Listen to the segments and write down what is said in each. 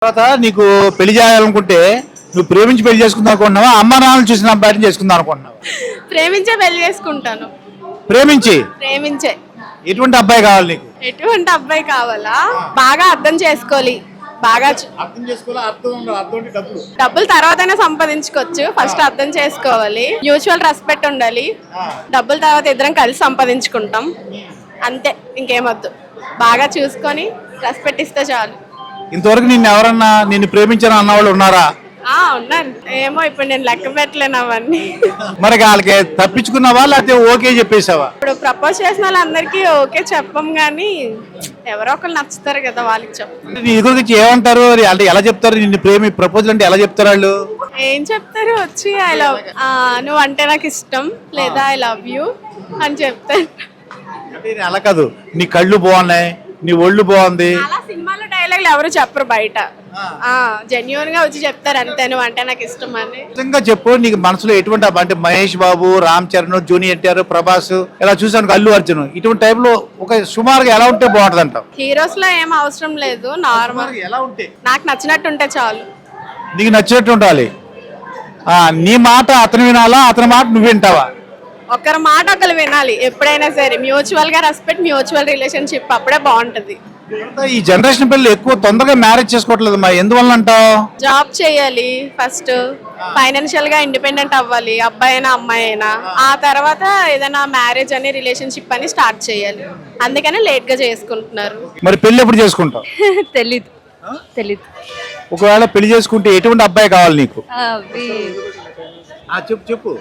తర్వాత నీకు పెళ్లి చేయాలనుకుంటే నువ్వు ప్రేమించి పెళ్లి చేసుకుందాం అనుకుంటున్నావా, అమ్మ నాన్నలు చూసిన అబ్బాయిని చేసుకుందాం అనుకుంటున్నావా? ప్రేమించే పెళ్లి చేసుకుంటాను. ప్రేమించి ప్రేమించే. ఎటువంటి అబ్బాయి కావాలి నీకు? ఎటువంటి అబ్బాయి కావాలా? బాగా అర్థం చేసుకోవాలి. బాగా అర్థం చేసుకోవాలి. అర్థం అంటే డబ్బులు తర్వాతనే సంపాదించుకోవచ్చు. ఫస్ట్ అర్థం చేసుకోవాలి. మ్యూచువల్ రెస్పెక్ట్ ఉండాలి. డబ్బుల తర్వాత ఇద్దరం కలిసి సంపాదించుకుంటాం. అంతే, ఇంకేమొద్దు. బాగా చూసుకొని రెస్పెక్ట్ ఇస్తే చాలు. ఇంతవరకు నిన్ను ప్రేమించిన అన్నవాళ్ళు ఉన్నారా? ఉన్నారు. ఏమో ఇప్పుడు నేను లెక్క పెట్టలేను అవన్నీ. మరి వాళ్ళకి తప్పించుకున్నావా లేకపోతే ఓకే చెప్పేసావా? ఇప్పుడు ప్రపోజ్ చేసిన వాళ్ళందరికీ ఓకే చెప్పం గానీ ఎవరో ఒకరు నచ్చుతారు కదా, వాళ్ళకి చెప్పం. నీ గురించి ఏమంటారు అంటే ఎలా చెప్తారు? నిన్ను ప్రపోజల్ అంటే ఎలా చెప్తారు వాళ్ళు? ఏం చెప్తారు? వచ్చి ఐ లవ్, నువ్వు అంటే నాకు ఇష్టం, లేదా ఐ లవ్ యూ అని చెప్తారు. అంటే అలా కాదు, నీ కళ్ళు బాగున్నాయి, నీ ఒళ్ళు బాగుంది, అలా సినిమాలో డైలాగులు ఎవరు చెప్పరు బయట. జెన్యూన్ గా వచ్చి చెప్తారు అంతే, నువ్వు అంటే నాకు ఇష్టం అని. నిజంగా చెప్పు, నీకు మనసులో ఎటువంటి అంటే మహేష్ బాబు, రామ్ చరణ్, జూనియర్ ఎన్టీఆర్, ప్రభాస్, ఇలా చూసాను అల్లు అర్జున్, ఇటువంటి టైప్ లో ఒక సుమారుగా ఎలా ఉంటే బాగుంటది అంటావు? హీరోస్ లో ఏం అవసరం లేదు, నార్మల్ ఎలా ఉంటే నాకు నచ్చినట్టు ఉంటే చాలు. నీకు నచ్చినట్టు ఉండాలి. నీ మాట అతను వినాలా, అతని మాట నువ్వు వింటావా? ఒకరి మాట ఒకరు వినాలి ఎప్పుడైనా సరే. మ్యూచువల్ గా రెస్పెక్ట్, మ్యూచువల్ రిలేషన్షిప్, అప్పుడే బాగుంటది. ఈ జనరేషన్ పిల్లలు ఎక్కువ తొందరగా మ్యారేజ్ చేసుకోవట్లేదు మా, ఎందువల్ల అంటావు? జాబ్ చేయాలి ఫస్ట్, ఫైనాన్షియల్ గా ఇండిపెండెంట్ అవ్వాలి, అబ్బాయి అయినా అమ్మాయి అయినా. ఆ తర్వాత ఏదైనా మ్యారేజ్ అని, రిలేషన్షిప్ అని స్టార్ట్ చేయాలి. అందుకనే లేట్ గా చేసుకుంటున్నారు. మరి పెళ్లి ఎప్పుడు చేసుకుంటావు? తెలీదు. ఒకవేళ పెళ్లి చేసుకుంటే ఎటువంటి అబ్బాయి కావాలి నీకు? చెప్పు.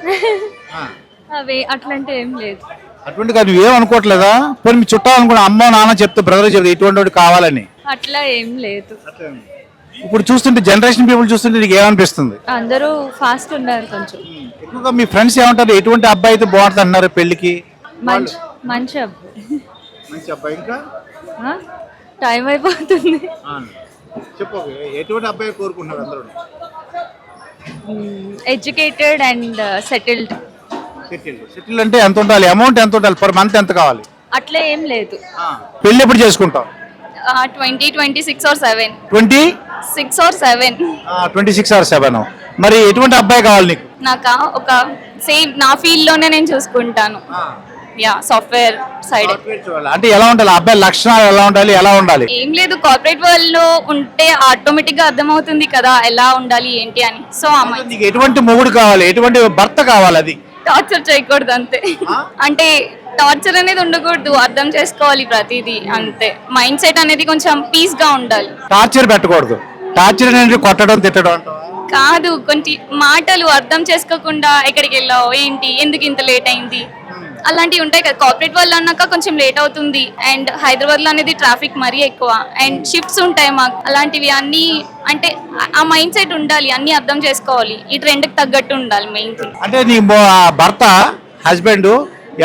అవి అట్లాంటి ఏం లేదు. అటువంటి కాదు, నువ్వేం అనుకోవట్లేదా? పోనీ మీ చుట్టాలనుకున్నా అమ్మ నాన్న చెప్తే, బ్రదర్ చెప్తే ఇటువంటి వాడు కావాలని? అట్లా ఏం లేదు. ఇప్పుడు చూస్తుంటే జనరేషన్ పీపుల్ చూస్తుంటే నీకు ఏమనిపిస్తుంది? అందరూ ఫాస్ట్ ఉన్నారు కొంచెం. ఎక్కువగా మీ ఫ్రెండ్స్ ఏమంటారు, ఎటువంటి అబ్బాయి అయితే బాగుంటుంది అన్నారు పెళ్లికి? మంచి అబ్బాయి. మంచి అబ్బాయి. ఇంకా టైం అయిపోతుంది. చెప్పు, ఎటువంటి అబ్బాయి కోరుకుంటున్నారు అందరూ? Educated and settled. సెటిల్ అంటే ఎంత ఉండాలి? అమౌంట్ ఎంత ఉండాలి? పర్ మంత్ ఎంత కావాలి? అట్లా ఏం లేదు. పెళ్లి ఎప్పుడు చేసుకుంటాం? 26 or 7. 26 or 7. 26 or 7. మరి ఎటువంటి అబ్బాయి కావాలి నీకు? నాకు ఒక సేమ్ నా ఫీల్డ్ లోనే నేను చూసుకుంటాను. Software side. అంటే ఎలా ఉండాలి అబ్బాయి లక్షణాలు? ఎలా ఉండాలి? ఏం లేదు, కార్పొరేట్ వరల్డ్ లో ఉంటే ఆటోమేటిక్ గా అర్థమవుతుంది కదా ఎలా ఉండాలి ఏంటి అని. సో నీకు ఎటువంటి మొగుడు కావాలి, ఎటువంటి భర్త కావాలి? అది టార్చర్ చేయకూడదు అంతే. అంటే టార్చర్ అనేది ఉండకూడదు, అర్థం చేసుకోవాలి ప్రతిదీ అంతే. మైండ్ సెట్ అనేది కొంచెం పీస్ గా ఉండాలి. టార్చర్ పెట్టకూడదు. టార్చర్ అనేది కొట్టడం, తిట్టడం కాదు. కొన్ని మాటలు అర్థం చేసుకోకుండా ఎక్కడికి వెళ్ళావు ఏంటి, ఎందుకు ఇంత లేట్ అయింది, అలాంటివి ఉంటాయి కదా. కార్పొరేట్ వాళ్ళు అన్నాక కొంచెం లేట్ అవుతుంది. అండ్ హైదరాబాద్ లో అనేది ట్రాఫిక్ మరీ ఎక్కువ, అండ్ షిఫ్ట్స్ ఉంటాయి మాకు. అలాంటివి అన్ని అంటే ఆ మైండ్ సెట్ ఉండాలి, అన్ని అర్థం చేసుకోవాలి. ఈ ట్రెండ్ కి తగ్గట్టు ఉండాలి మెయిన్ థింగ్. అంటే నీ భర్త, హస్బెండ్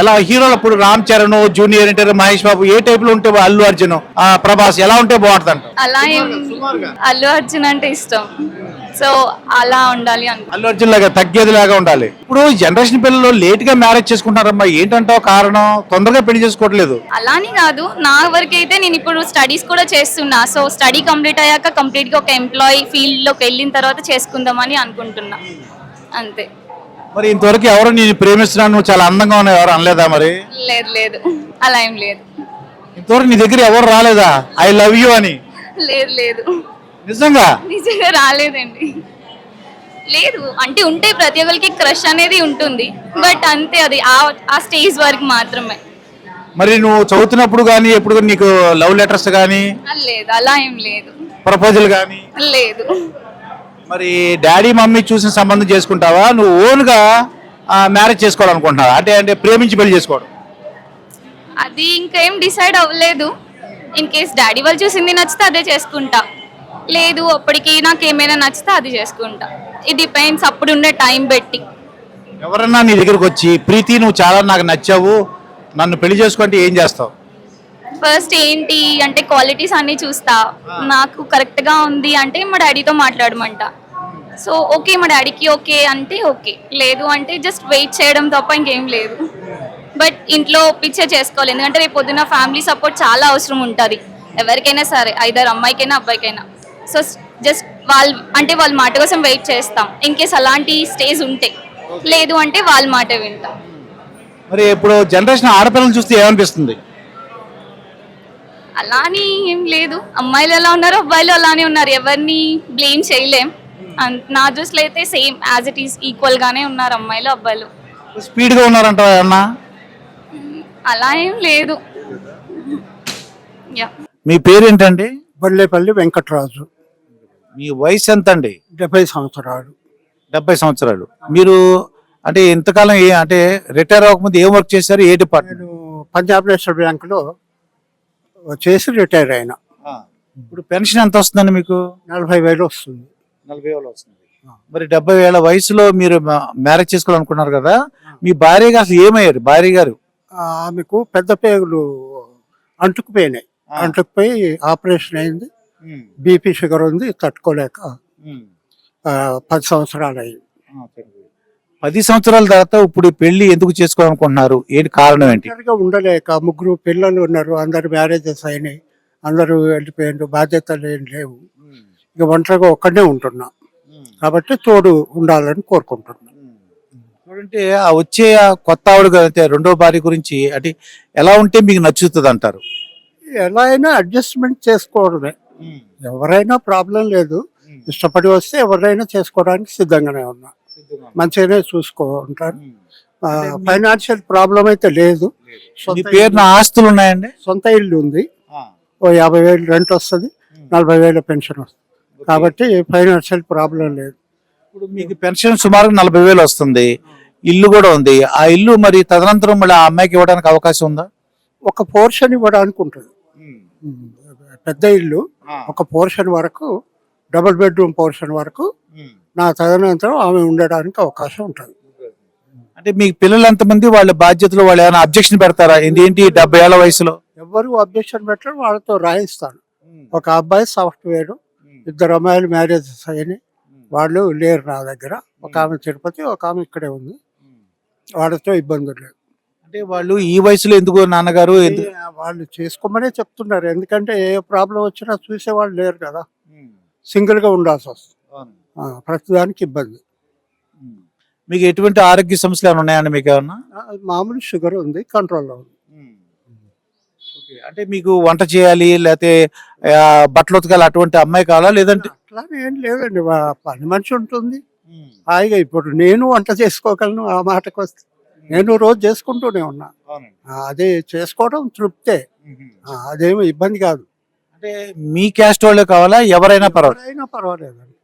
ఎలా హీరోలు ఇప్పుడు రామ్ చరణ్, జూనియర్ ఎన్టీఆర్, మహేష్ బాబు ఏ టైప్ లో ఉంటే, అల్లు అర్జున్, ప్రభాస్ ఎలా ఉంటే బాగుంటుంది? అలా ఏం, అల్లు అర్జున్ అంటే ఇష్టం, సో అలా ఉండాలి. అల్లు అర్జున్ లాగా తగ్గేది లాగా ఉండాలి. ఇప్పుడు జనరేషన్ పిల్లలు లేట్ గా మ్యారేజ్ చేసుకుంటారమ్మా, ఏంటంటావు కారణం? తొందరగా పెళ్లి చేసుకోవట్లేదు. అలాని కాదు, నా వరకు అయితే నేను ఇప్పుడు స్టడీస్ కూడా చేస్తున్నా. సో స్టడీ కంప్లీట్ అయ్యాక కంప్లీట్ గా ఒక ఎంప్లాయీ ఫీల్డ్ లోకి వెళ్ళిన తర్వాత చేసుకుందామని అనుకుంటున్నా అంతే. మరి ఇంతవరకు ఎవరు నేను ప్రేమిస్తున్నాను, నువ్వు చాలా అందంగా ఉన్నావు, ఎవరు అనలేదా? మరి లేదు, అలా ఏం లేదు. ఇంతవరకు నీ దగ్గర ఎవరు రాలేదా ఐ లవ్ యూ అని? లేదు. నిజంగా రాలేదండి. లేదు అంటే ఉంటే ప్రతి ఒక్కరికి క్రష్ అనేది ఉంటుంది, బట్ అంతే, అది ఆ స్టేజ్ వరకు మాత్రమే. మరి నువ్వు చదువుతున్నప్పుడు కానీ ఎప్పుడు నీకు లవ్ లెటర్స్ కానీ? లేదు, అలా ఏం లేదు. ప్రపోజల్ కానీ? లేదు. మరి డాడీ మమ్మీ చూసిన సంబంధం చేసుకుంటావా, నువ్వు ఓన్ గా మ్యారేజ్ చేసుకోవాలనుకుంటున్నావా? అంటే ప్రేమించి పెళ్లి చేసుకోవడం? అది ఇంకేం డిసైడ్ అవ్వలేదు. ఇన్ కేస్ డాడీ వాళ్ళు చూసింది నచ్చితే అదే చేసుకుంటా, లేదు అప్పటికి నాకు ఏమైనా నచ్చితే అది చేసుకుంటా. ఇది డిపెండ్స్ అప్పుడు ఉండే టైం బట్టి. ఎవరన్నా నీ దగ్గరకు వచ్చి, ప్రీతి నువ్వు చాలా నాకు నచ్చావు, నన్ను పెళ్లి చేసుకుంటే ఏం చేస్తావు? ఫస్ట్ ఏంటి అంటే క్వాలిటీస్ అన్ని చూస్తా. నాకు కరెక్ట్ గా ఉంది అంటే మా డాడీతో మాట్లాడమంట. సో ఓకే, మా డాడీకి ఓకే అంటే ఓకే, లేదు అంటే జస్ట్ వెయిట్ చేయడం తప్ప ఇంకేం లేదు. బట్ ఇంట్లో ఒప్పించే చేసుకోవాలి, ఎందుకంటే రేపు పొద్దున్న ఫ్యామిలీ సపోర్ట్ చాలా అవసరం ఉంటుంది ఎవరికైనా సరే, ఐదర్ అమ్మాయికైనా అబ్బాయికైనా. సో జస్ట్ వాళ్ళ మాట కోసం వెయిట్ చేస్తాం. ఇన్ కేస్ అలాంటి స్టేజ్ ఉంటే, లేదు అంటే వాళ్ళ మాట వింటాం. మరి ఇప్పుడు జనరేషన్ ఆడపిల్లలు చూస్తే ఏమనిపిస్తుంది? అలా అని ఏం లేదు, అమ్మాయిలు ఎలా ఉన్నారు అబ్బాయిలు అలానే ఉన్నారు, ఎవరిని బ్లేమ్ చేయలేం. నా దృష్టిలో అయితే same as it is equal గానే ఉన్నారు అమ్మాయిలు అబ్బాయిలు. స్పీడ్గా ఉన్నారంట అన్న? అలా ఏం లేదు. యా. మీ పేరేంటండి? బొల్లేపల్లి వెంకటరాజు, మీ వయసు ఎంత అండి? 70 సంవత్సరాలు. 70 సంవత్సరాలు. మీరు అంటే ఇంతకాలం అంటే రిటైర్ అవ్వకముందు ఏం వర్క్ చేశారు? ఏ డిపార్ట్మెంట్? నేను పంజాబ్ నేషనల్ బ్యాంకులో చేసి రిటైర్ అయినా. ఇప్పుడు పెన్షన్ ఎంత వస్తుందండి మీకు? 40,000 వస్తుంది. 40,000 వస్తుంది. మరి 70,000 వయసులో మీరు మ్యారేజ్ చేసుకోవాలనుకున్నారు కదా, మీ భార్య గారు అసలు ఏమయ్యారు? భార్య గారు ఆమెకు పెద్ద పేగులు అంటుకుపోయినాయి. అంటుకుపోయి ఆపరేషన్ అయింది. బీపీ షుగర్ ఉంది, తట్టుకోలేక 10 సంవత్సరాలు అయింది. 10 సంవత్సరాల తర్వాత ఇప్పుడు పెళ్లి ఎందుకు చేసుకోవాలనుకుంటున్నారు? ఏంటి కారణం ఏంటి? ఒంటరిగా ఉండలేక, 3 పిల్లలు ఉన్నారు, అందరు మ్యారేజెస్ అయినాయి, అందరూ వెళ్ళిపోయారు, బాధ్యతలు ఏం లేవు. ఇక ఒంటరిగా ఒక్కడే ఉంటున్నా కాబట్టి తోడు ఉండాలని కోరుకుంటున్నా. చూడంటే ఆ వచ్చే ఆ కొత్త ఆవిడ అంటే రెండో భార్య గురించి అంటే ఎలా ఉంటే మీకు నచ్చుతుంది అంటారు? ఎలా అయినా అడ్జస్ట్మెంట్ చేసుకోవడమే. ఎవరైనా ప్రాబ్లం లేదు, ఇష్టపడి వస్తే ఎవరైనా చేసుకోవడానికి సిద్ధంగానే ఉన్నా. మంచిగానే చూసుకుంటారు. ఫైనాన్షియల్ ప్రాబ్లం అయితే లేదు. మీ పేరున ఆస్తులు ఉన్నాయండి? సొంత ఇల్లు ఉంది. ఓ 50,000 రెంట్ వస్తుంది, 40,000 పెన్షన్ వస్తుంది కాబట్టి ఫైనాన్షియల్ ప్రాబ్లం లేదు. ఇప్పుడు మీకు పెన్షన్ సుమారు 40,000 వస్తుంది, ఇల్లు కూడా ఉంది. ఆ ఇల్లు మరి తదనంతరం మళ్ళీ ఆ అమ్మాయికి ఇవ్వడానికి అవకాశం ఉందా? ఒక పోర్షన్ ఇవ్వడానికి ఉంటుంది. పెద్ద ఇల్లు ఒక పోర్షన్ వరకు, డబుల్ బెడ్రూమ్ పోర్షన్ వరకు నా తదనంతరం ఆమె ఉండడానికి అవకాశం ఉంటుంది. అంటే మీకు పిల్లలు ఎంతమంది? వాళ్ళ బాధ్యతలు వాళ్ళు ఏమైనా అబ్జెక్షన్ పెడతారా? ఏంటి 70 ఏళ్ల వయసులో? ఎవరు అబ్జెక్షన్ పెట్టడం, వాళ్ళతో రాయిస్తాను. ఒక అబ్బాయి సాఫ్ట్వేర్, 2 అమ్మాయిలు మ్యారేజెస్ అయినాయి, వాళ్ళు లేరు నా దగ్గర. ఒక ఆమె తిరుపతి, ఒక ఆమె ఇక్కడే ఉంది. వాళ్ళతో ఇబ్బందులు లేదు. అంటే వాళ్ళు ఈ వయసులో ఎందుకు నాన్నగారు వాళ్ళు చేసుకోమనే చెప్తున్నారు. ఎందుకంటే ఏ ప్రాబ్లం వచ్చినా చూసేవాళ్ళు లేరు కదా, సింగిల్ గా ఉండాల్సి వస్తుంది. ప్రతిదానికి ఇబ్బంది. మీకు ఎటువంటి ఆరోగ్య సమస్యలు ఏమైనా ఉన్నాయండి? మీకు ఏమన్నా? మామూలు షుగర్ ఉంది, కంట్రోల్లో ఉంది. అంటే మీకు వంట చేయాలి లేకపోతే బట్టలు ఉతకాలి అటువంటి అమ్మాయి కావాలా? లేదంటే అట్లానే ఏం లేదండి, పని మనిషి ఉంటుంది హాయిగా. ఇప్పుడు నేను వంట చేసుకోగలను, ఆ మాటకు వస్తే నేను రోజు చేసుకుంటూనే ఉన్నా. అదే చేసుకోవడం తృప్తే, అదేమి ఇబ్బంది కాదు. అంటే మీ క్యాస్ట్ వాళ్ళే కావాలా? ఎవరైనా పర్వాలేదండి,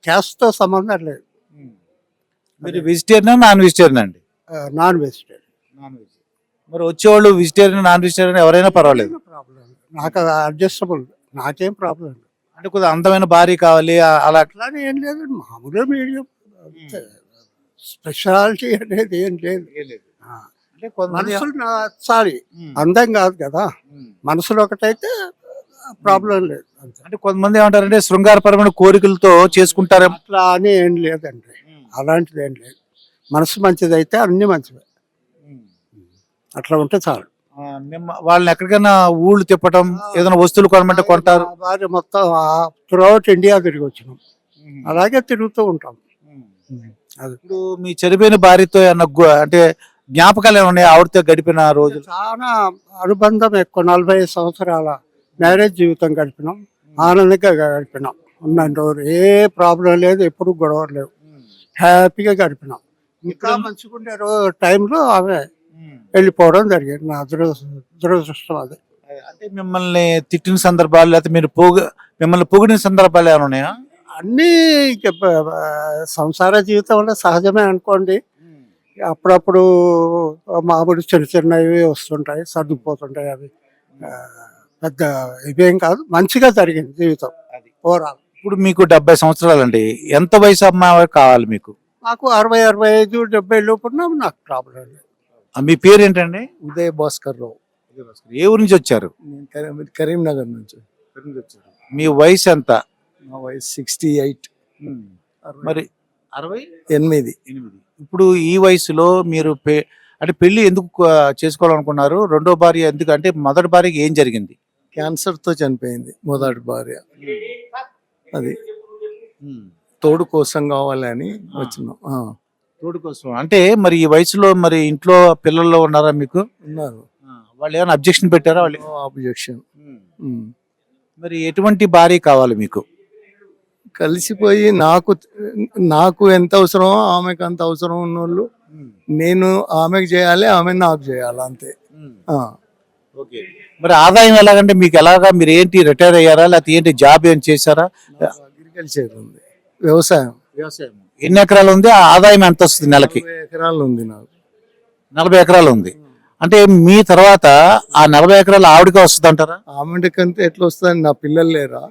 క్యాస్ట్ తో సంబంధం లేదు. మీరు వెజిటేరియన్ నాన్ వెజిటేరియన్ అండి? Non vegetarian. మరి వచ్చేవాళ్ళు వెజిటేరియన్ నాన్ వెజిటేరియన్ ఎవరైనా పర్వాలేదు? ప్రాబ్లం నాకు అడ్జస్టబుల్, నాకేం ప్రాబ్లం. అంటే కొద్దిగా అందమైన భార్య కావాలి అలా? అట్లానే ఏం లేదు, మామూలుగా మీడియం, స్పెషాలిటీ అనేది ఏం లేదు. మనసులు నచ్చాలి, అందం కాదు కదా, మనసులో ఒకటైతే ప్రాబ్లం లేదు. అంటే కొంతమంది ఏమంటారంటే శృంగారపరమైన కోరికలతో చేసుకుంటారు, అట్లా అని ఏం లేదండి, అలాంటిది ఏం లేదు. మనసు మంచిదైతే అన్ని మంచివే, అట్లా ఉంటే చాలు. వాళ్ళని ఎక్కడికైనా ఊళ్ళు తిప్పటం, ఏదైనా వస్తువులు కొనమంటే కొంటారు. భార్య మొత్తం త్రూఅవుట్ ఇండియా తిరిగి వచ్చినాం, అలాగే తిరుగుతూ ఉంటాం. అది ఇప్పుడు మీ చనిపోయిన భార్యతో అంటే జ్ఞాపకాలు ఏమైనా ఉన్నాయి? ఆవిడతో గడిపిన రోజులు? చాలా అనుబంధం ఎక్కువ, 45 సంవత్సరాల మ్యారేజ్ జీవితం గడిపినాం, ఆనందంగా గడిపినాం. ఉన్న రోజు ఏ ప్రాబ్లం లేదు, ఎప్పుడు గొడవలు లేవు, హ్యాపీగా గడిపినాం. ఇంకా మంచిగా ఉండే టైంలో ఆమె వెళ్ళిపోవడం జరిగింది. నా దురదృష్టం అది. అంటే మిమ్మల్ని తిట్టిన సందర్భాలు లేకపోతే మీరు మిమ్మల్ని పొగిడిన సందర్భాలు ఏమైనా ఉన్నాయా? అన్నీ సంసార జీవితంలో సహజమే అనుకోండి. అప్పుడప్పుడు మామూలు చిన్న చిన్నవి వస్తుంటాయి, సర్దుకుపోతుంటాయి. అవి పెద్ద ఇవేం కాదు, మంచిగా జరిగింది జీవితం ఓవరాల్. ఇప్పుడు మీకు 70 సంవత్సరాలండి, ఎంత వయసు అమ్మాయి కావాలి మీకు? నాకు 60, 65, 70 లోపున్నా నాకు ప్రాబ్లం లేదు. మీ పేరు ఏంటండి? ఉదయ్ భాస్కర్ రావు. ఏ ఊరు నుంచి వచ్చారు? కరీంనగర్ నుంచి. మీ వయసు ఎంత? నా వయసు 68. మరి 68. ఇప్పుడు ఈ వయసులో మీరు అంటే పెళ్లి ఎందుకు చేసుకోవాలనుకున్నారు? రెండో భార్య ఎందుకు? అంటే మొదటి భార్యకి ఏం జరిగింది? క్యాన్సర్ తో చనిపోయింది మొదటి భార్య. అది తోడు కోసం కావాలని వచ్చినాం. తోడు కోసం అంటే మరి ఈ వయసులో మరి ఇంట్లో పిల్లల్లో ఉన్నారా మీకు? ఉన్నారు. వాళ్ళు ఏమైనా అబ్జెక్షన్ పెట్టారా వాళ్ళు? ఆబ్జెక్షన్. మరి ఎటువంటి భార్య కావాలి మీకు? కలిసిపోయి నాకు ఎంత అవసరమో ఆమెకు అంత అవసరం ఉన్నోళ్ళు, నేను ఆమెకు చేయాలి, ఆమె నాకు చేయాలి, అంతే. ఓకే. మరి ఆదాయం ఎలాగంటే మీకు ఎలాగా, మీరు ఏంటి రిటైర్ అయ్యారా లేకపోతే ఏంటి జాబ్ ఏం చేశారా? అగ్రికల్చర్ ఉంది, వ్యవసాయం. వ్యవసాయం ఎన్ని ఎకరాలు ఉంది? ఆ ఆదాయం ఎంత వస్తుంది నెలకి? 40 ఎకరాలు ఉంది నాకు. 40 ఎకరాలు ఉంది అంటే మీ తర్వాత ఆ 40 ఎకరాలు ఆవిడకే వస్తుంది అంటారా? ఆమెకంటే ఎట్లా వస్తుంది? నా పిల్లలు లేరా?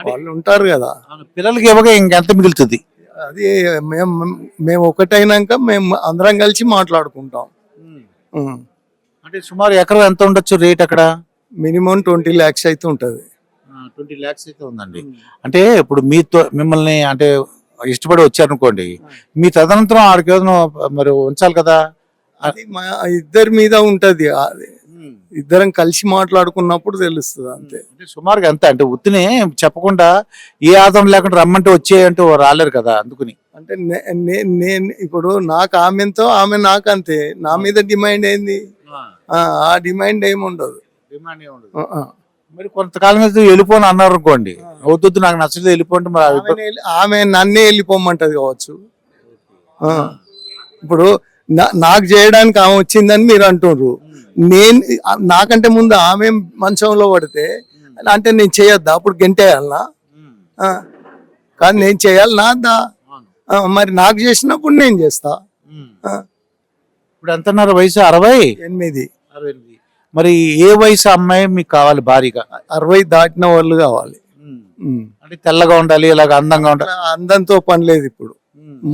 వాళ్ళు ఉంటారు కదా. పిల్లలకి ఇవ్వగా ఇంకెంత మిగులుతుంది? అది మేము ఒకటైనాక మేము అందరం కలిసి మాట్లాడుకుంటాం. అంటే సుమారు ఎకరం ఎంత ఉండొచ్చు రేట్ అక్కడ? మినిమం 20 lakhs అయితే ఉంటది. 20 lakhs అయితే ఉందండి. అంటే ఇప్పుడు మీతో మిమ్మల్ని అంటే ఇష్టపడి వచ్చారనుకోండి, మీ తదనంతరం ఆడికి ఏదైనా మరి ఉంచాలి కదా. అది మా ఇద్దరి మీద ఉంటది. ఇద్దరం కలిసి మాట్లాడుకున్నప్పుడు తెలుస్తుంది, అంతే. అంటే సుమారుగా ఎంత అంటే ఉత్తినే చెప్పకుండా ఏ ఆదాయం లేకుండా రమ్మంటే వచ్చేయంటూ రాలేరు కదా, అందుకుని. అంటే నేను ఇప్పుడు నాకు ఆమెంతో, ఆమె నాకు అంతే. నా మీద డిమాండ్ ఏంది? ఆ డిమాండ్ ఏమి ఉండదు. మరి కొంతకాలం మీద వెళ్ళిపోను అన్నారు అనుకోండి, వద్దు నాకు నచ్చలేదు వెళ్ళిపోండి, మరి ఆమె నన్నే వెళ్ళిపోమంటది కావచ్చు. ఇప్పుడు నాకు చేయడానికి ఆమె వచ్చిందని మీరు అంటున్నారు. నాకంటే ముందు ఆమె మంచంలో పడితే అంటే నేను చేయొద్దా? అప్పుడు గెంటేయాలనా? కానీ నేను చేయాలి నా మరి నాకు చేసినప్పుడు నేను చేస్తా. ఇప్పుడు ఎంతన్నారు వయసు? 68. మరి ఏ వయసు అమ్మాయి మీకు కావాలి భారీగా? 60 దాటిన వాళ్ళు కావాలి. అంటే తెల్లగా ఉండాలి, ఇలాగ అందంగా ఉండాలి. అందంతో పని లేదు ఇప్పుడు,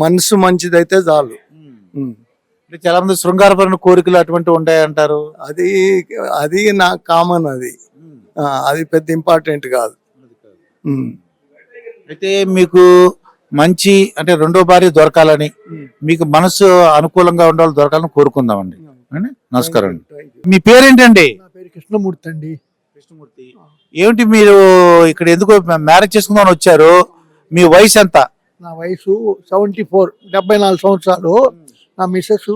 మనసు మంచిదైతే చాలు. అంటే చాలా మంది శృంగారపరమైన కోరికలు అటువంటివి ఉంటాయంటారు. అది నాకు కామన్. అది పెద్ద ఇంపార్టెంట్ కాదు. అయితే మీకు మంచి అంటే రెండో భార్య దొరకాలని, మీకు మనసు అనుకూలంగా ఉండాలి దొరకాలని కోరుకుందామండి. నమస్కారం అండి. మీ పేరేంటండి? నా పేరు కృష్ణమూర్తి అండి. కృష్ణమూర్తి. ఏమిటి మీరు ఇక్కడ ఎందుకు మ్యారేజ్ చేసుకుందామని వచ్చారు? మీ వయసు ఎంత? నా వయసు 74, 74 సంవత్సరాలు. నా మిస్సెస్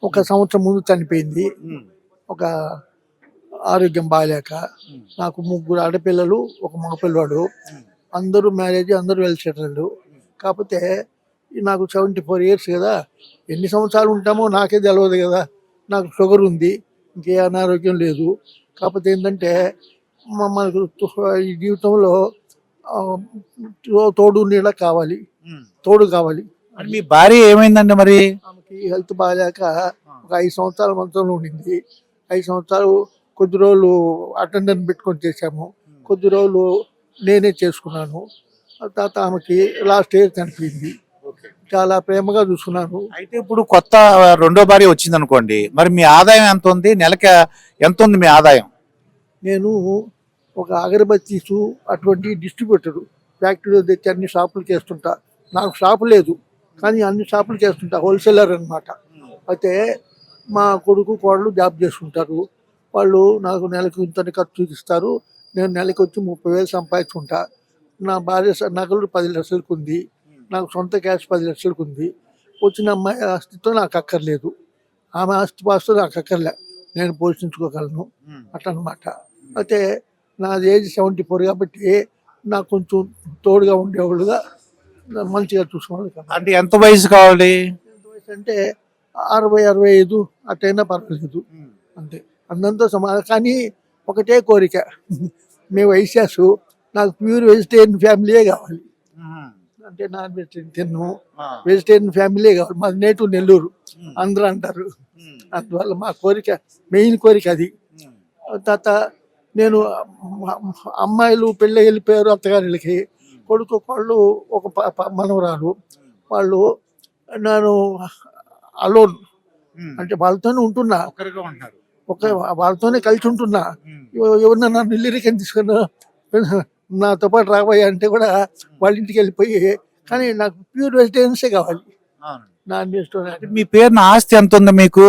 ఒక సంవత్సరం ముందు చనిపోయింది, ఒక ఆరోగ్యం బాగాలేక. నాకు 3 ఆడపిల్లలు, ఒక మగపిల్లవాడు. అందరూ మ్యారేజ్, అందరూ వెల్ సెటిల్డ్. కాకపోతే నాకు 74 years కదా, ఎన్ని సంవత్సరాలు ఉంటామో నాకే తెలియదు కదా. నాకు షుగర్ ఉంది, ఇంకే అనారోగ్యం లేదు. కాకపోతే ఏంటంటే మనకు ఈ జీవితంలో తోడు నీళ్ళ కావాలి, తోడు కావాలి. మీ భార్య ఏమైందండి మరి? ఆమెకి హెల్త్ బాగాలేక ఒక 5 సంవత్సరాల మంచంలో ఉండింది. 5 సంవత్సరాలు కొద్ది రోజులు అటెండెంట్ పెట్టుకొని చేశాము, కొద్ది రోజులు నేనే చేసుకున్నాను. తర్వాత ఆమెకి లాస్ట్ ఇయర్ చనిపోయింది. చాలా ప్రేమగా చూసుకున్నాను. అయితే ఇప్పుడు కొత్త రెండో భార్య వచ్చింది అనుకోండి, మరి మీ ఆదాయం ఎంత ఉంది? నెలకి ఎంత ఉంది మీ ఆదాయం? నేను ఒక అగరబత్తీసు అటువంటి డిస్ట్రిబ్యూటర్ ఫ్యాక్టరీలో తెచ్చి అన్ని షాపులు చేస్తుంటా. నాకు షాపు లేదు కానీ అన్ని షాపులు చేస్తుంటా, హోల్సేలర్ అనమాట. అయితే మా కొడుకు కోడలు జాబ్ చేసుకుంటారు. వాళ్ళు నాకు నెలకు ఇంత ఖర్చు ఇస్తారు. నేను నెలకు వచ్చి 30,000 సంపాదించుకుంటా. నా భార్య నగలు 10 లక్షలకు ఉంది, నాకు సొంత క్యాష్ 10 లక్షలకు ఉంది. వచ్చిన అమ్మాయి ఆస్తితో నాకు అక్కర్లేదు, ఆమె ఆస్తి పాస్తో నాకు అక్కర్లే, నేను పోషించుకోగలను అట్లనమాట. అయితే నా ఏజ్ 74 కాబట్టి నాకు కొంచెం తోడుగా ఉండేవాళ్ళుగా మంచిగా చూసుకోవాలి. అంటే ఎంత వయసు కావాలి? ఎంత వయసు అంటే 60-65 అట్టయినా పర్వాలేదు, అంతే. అందంతో సమానం. కానీ ఒకటే కోరిక, మేము వైశ్యాస్, నాకు ప్యూర్ వెజిటేరియన్ ఫ్యామిలీయే కావాలి. అంటే నాన్ వెజిటేరియన్ తిన్ను, వెజిటేరియన్ ఫ్యామిలీయే కావాలి. మాది నేటివ్ నెల్లూరు, అందరూ అంటారు. అందువల్ల మా కోరిక, మెయిన్ కోరిక అది. తర్వాత నేను అమ్మాయిలు పెళ్ళి వెళ్ళిపోయారు అత్తగారికి, కొడుకు వాళ్ళు ఒక మనవరాలు, వాళ్ళు నేను అలోన్ అంటే వాళ్ళతోనే ఉంటున్నా, వాళ్ళతోనే కలిసి ఉంటున్నా. ఎవరన్నా నన్ను ఇల్లిరికని తీసుకున్నా నాతో పాటు రాబోయే అంటే కూడా వాళ్ళ ఇంటికి వెళ్ళిపోయి, కానీ నాకు ప్యూర్ వెజిటేరియన్సే కావాలి, నాన్ వెజిటేరియన్. మీ పేరు ఆస్తి ఎంత ఉంది మీకు?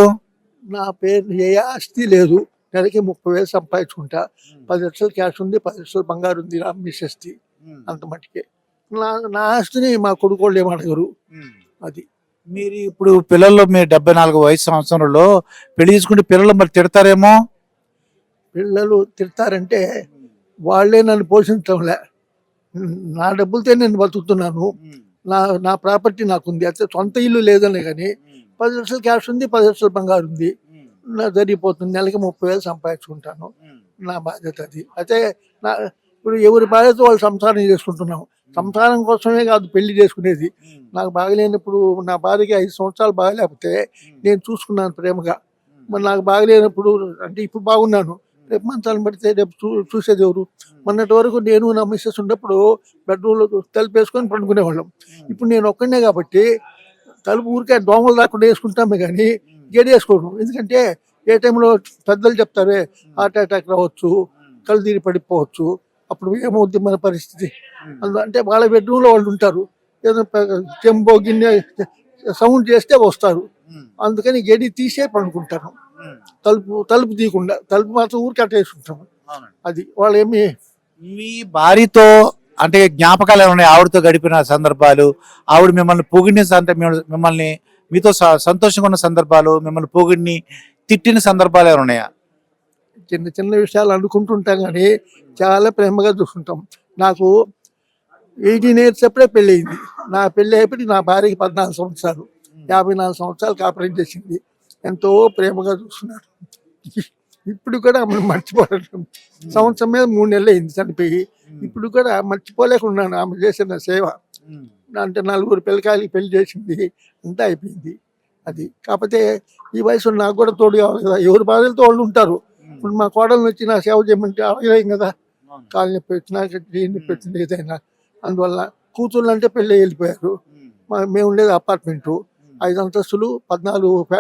నా పేరు ఏ ఆస్తి లేదు, నెలకి 30,000 సంపాదించుకుంటా. 10 లక్షలు క్యాష్ ఉంది, 10 లక్షలు బంగారు ఉంది నా మిస్సెస్కి. అంత మట్టికే. నా ఆస్తిని మా కొడుకోళ్ళు ఏం అడగరు. అది మీరు ఇప్పుడు పిల్లల్లో మీరు 74 వయసు సంవత్సరంలో పెళ్లి చేసుకుంటే పిల్లలు మరి తిడతారేమో. పిల్లలు తిడతారంటే వాళ్ళే నన్ను పోషించడంలే. నా డబ్బులతో నేను బతుకుతున్నాను. నా ప్రాపర్టీ నాకుంది. అయితే సొంత ఇల్లు లేదనే కానీ 10 లక్షలు క్యాష్ ఉంది, 10 లక్షలు బంగారు ఉంది. నా జరిగిపోతుంది. నెలకి 30,000 సంపాదించుకుంటాను. నా బాధ్యత అది. అయితే ఇప్పుడు ఎవరి బాధ్యత వాళ్ళు సంసారం చేసుకుంటున్నాం. సంసారం కోసమే కాదు పెళ్లి చేసుకునేది. నాకు బాగలేనప్పుడు నా భార్యకి 5 సంవత్సరాలు బాగలేకపోతే నేను చూసుకున్నాను ప్రేమగా. మరి నాకు బాగలేనప్పుడు అంటే ఇప్పుడు బాగున్నాను, రేపు మంచాలను పడితే రేపు చూసేది ఎవరు? మొన్నటి వరకు నేను నా మిస్సెస్ ఉన్నప్పుడు బెడ్రూమ్లో తలుపు వేసుకొని పండుకునేవాళ్ళం. ఇప్పుడు నేను ఒక్కడే కాబట్టి తలుపు ఊరికే దోమలు రాకుండా వేసుకుంటామే కానీ గేడి వేసుకోవడం. ఎందుకంటే ఏ టైంలో పెద్దలు చెప్తారే హార్ట్ అటాక్ రావచ్చు, కళ్ళు తీరి పడిపోవచ్చు, అప్పుడు ఏమవుద్ది మన పరిస్థితి. అంటే వాళ్ళ బెడ్రూమ్లో వాళ్ళు ఉంటారు. ఏదైనా చెంబో గిన్నె సౌండ్ చేస్తే వస్తారు. అందుకని గడి తీసే పండుకుంటాను. తలుపు తీయకుండా, తలుపు మాత్రం ఊరికి అట్టేసుకుంటాము. అది వాళ్ళు ఏమి. మీ భార్యతో అంటే జ్ఞాపకాలు ఏమైనా ఆవిడతో గడిపిన సందర్భాలు, ఆవిడ మిమ్మల్ని పొగిడిన అంటే మిమ్మల్ని మీతో సంతోషంగా ఉన్న సందర్భాలు, మిమ్మల్ని పొగిడిని తిట్టిన సందర్భాలు ఏమైనా ఉన్నాయా? చిన్న చిన్న విషయాలు అనుకుంటుంటాం కానీ చాలా ప్రేమగా చూసుకుంటాం. నాకు 18 years అప్పుడే పెళ్ళి అయింది. నా పెళ్ళి అయిపోయి నా భార్యకి 14 సంవత్సరాలు, 54 సంవత్సరాలు కాపురం చేసింది. ఎంతో ప్రేమగా చూస్తున్నారు. ఇప్పుడు కూడా ఆమెను మర్చిపోవడం. సంవత్సరం మీద 3 నెలలు అయింది చనిపోయి. ఇప్పుడు కూడా మర్చిపోలేకున్నాను ఆమె చేసిన సేవ. అంటే 4 పిల్లకాయలకి పెళ్లి చేసింది, అంతా అయిపోయింది. అది కాకపోతే ఈ వయసులో నాకు కూడా తోడు కావాలి కదా. ఎవరి బాధలతో వాళ్ళు ఉంటారు. ఇప్పుడు మా కోడలు వచ్చి నా సేవ చేయమంటే అడగలేం కదా. కాలు నొప్పి వచ్చినా నొప్పి వచ్చింది ఏదైనా. అందువల్ల కూతుళ్ళు అంటే పెళ్ళి వెళ్ళిపోయారు. మేము ఉండేది అపార్ట్మెంటు, 5 అంతస్తులు, 14 ఒక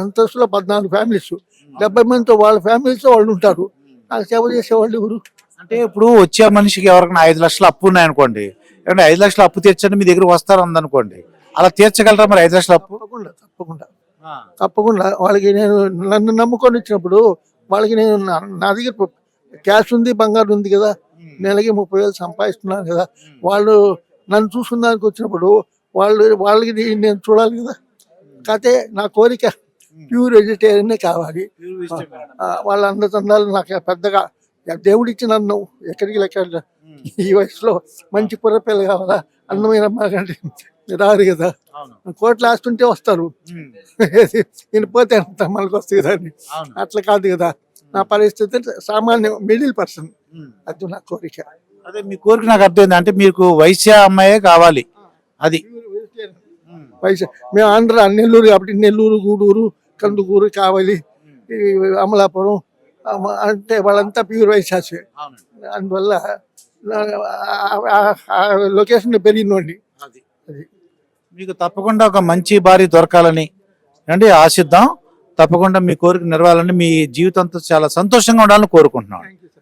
అంతస్తులో 14 ఫ్యామిలీస్, 70 మందితో వాళ్ళ ఫ్యామిలీస్తో వాళ్ళు ఉంటారు. నాకు సేవ చేసేవాళ్ళు ఎవరు? అంటే ఇప్పుడు వచ్చే మనిషికి ఎవరికైనా 5 లక్షలు అప్పు ఉన్నాయనుకోండి, ఏమంటే 5 లక్షలు అప్పు తీర్చండి మీ దగ్గర వస్తారు అందనుకోండి, అలా తీర్చగలరా మరి 5 లక్షల అప్పు? తప్పకుండా వాళ్ళకి నేను నన్ను నమ్ముకొని వచ్చినప్పుడు వాళ్ళకి నేను నా దగ్గర క్యాష్ ఉంది, బంగారు ఉంది కదా, నెలకి 30,000 సంపాదిస్తున్నాను కదా. వాళ్ళు నన్ను చూసుకున్నానికి వచ్చినప్పుడు వాళ్ళకి నేను చూడాలి కదా. కాకపోతే నా కోరిక ప్యూర్ వెజిటేరియనే కావాలి. వాళ్ళ అందచందాలు నాకు పెద్దగా దేవుడు ఇచ్చిన అన్నం ఎక్కడికి లెక్క. ఈ వయసులో మంచి పుర్రపిల్ల కావాలా, అందమైన అమ్మాకంటే రారు కదా. కోట్లు ఆస్తుంటే వస్తారు, నేను పోతే అంత మనకు వస్తుంది కదా అని. అట్లా కాదు కదా నా పరిస్థితి. సామాన్య మిడిల్ పర్సన్. అది నా కోరిక. అదే మీ కోరిక నాకు అర్థమైంది. అంటే మీకు వైశ్య అమ్మాయే కావాలి. అది వయసు మేము ఆంధ్ర నెల్లూరు కాబట్టి నెల్లూరు, గూడూరు, కందుకూరు, కావలి, అమలాపురం అంటే వాళ్ళంతా ప్యూర్ వైశాసే. అందువల్ల లొకేషన్ పెరిగినోండి. అది మీకు తప్పకుండా ఒక మంచి భార్య దొరకాలని అంటే ఆశిద్దాం. తప్పకుండా మీ కోరిక నెరవేరాలని, మీ జీవితంతో చాలా సంతోషంగా ఉండాలని కోరుకుంటున్నాను.